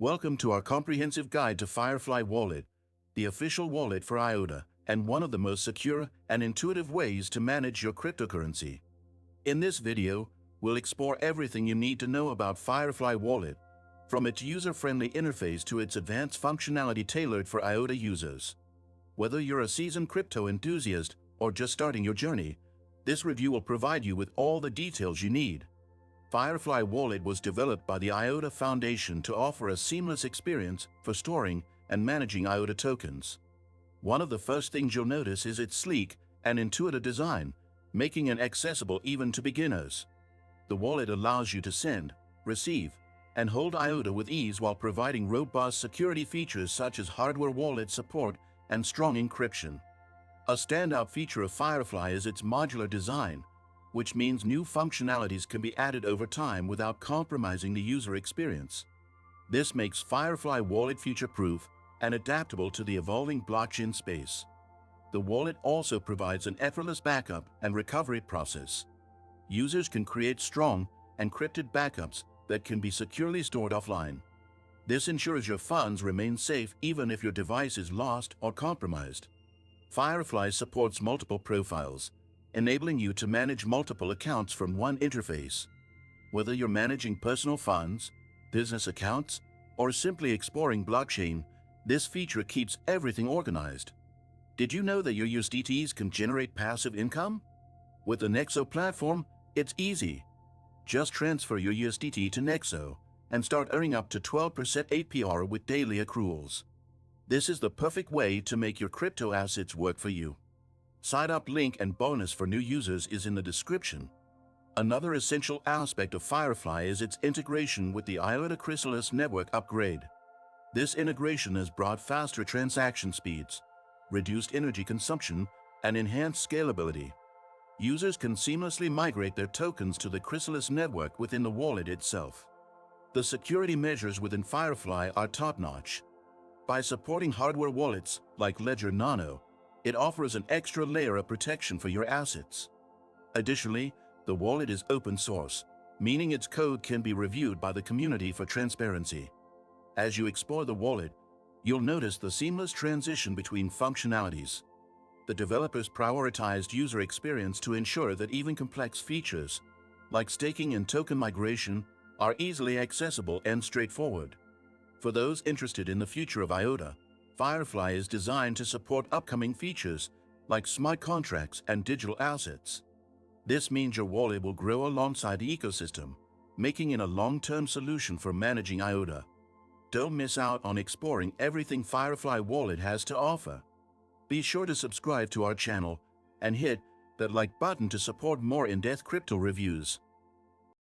Welcome to our comprehensive guide to Firefly Wallet, the official wallet for IOTA and one of the most secure and intuitive ways to manage your cryptocurrency. In this video, we'll explore everything you need to know about Firefly Wallet, from its user-friendly interface to its advanced functionality tailored for IOTA users. Whether you're a seasoned crypto enthusiast or just starting your journey, this review will provide you with all the details you need. Firefly Wallet was developed by the IOTA Foundation to offer a seamless experience for storing and managing IOTA tokens. One of the first things you'll notice is its sleek and intuitive design, making it accessible even to beginners. The wallet allows you to send, receive, and hold IOTA with ease while providing robust security features such as hardware wallet support and strong encryption. A standout feature of Firefly is its modular design, which means new functionalities can be added over time without compromising the user experience. This makes Firefly Wallet future-proof and adaptable to the evolving blockchain space. The wallet also provides an effortless backup and recovery process. Users can create strong, encrypted backups that can be securely stored offline. This ensures your funds remain safe even if your device is lost or compromised. Firefly supports multiple profiles, enabling you to manage multiple accounts from one interface. Whether you're managing personal funds, business accounts, or simply exploring blockchain, this feature keeps everything organized. Did you know that your USDTs can generate passive income? With the Nexo platform, it's easy. Just transfer your USDT to Nexo and start earning up to 12% APR with daily accruals. This is the perfect way to make your crypto assets work for you. Sign-up link and bonus for new users is in the description. Another essential aspect of Firefly is its integration with the IOTA Chrysalis network upgrade. This integration has brought faster transaction speeds, reduced energy consumption, and enhanced scalability. Users can seamlessly migrate their tokens to the Chrysalis network within the wallet itself. The security measures within Firefly are top-notch. By supporting hardware wallets like Ledger Nano, it offers an extra layer of protection for your assets. Additionally, the wallet is open source, meaning its code can be reviewed by the community for transparency. As you explore the wallet, you'll notice the seamless transition between functionalities. The developers prioritized user experience to ensure that even complex features, like staking and token migration, are easily accessible and straightforward. For those interested in the future of IOTA, Firefly is designed to support upcoming features like smart contracts and digital assets. This means your wallet will grow alongside the ecosystem, making it a long-term solution for managing IOTA. Don't miss out on exploring everything Firefly Wallet has to offer. Be sure to subscribe to our channel and hit that like button to support more in-depth crypto reviews.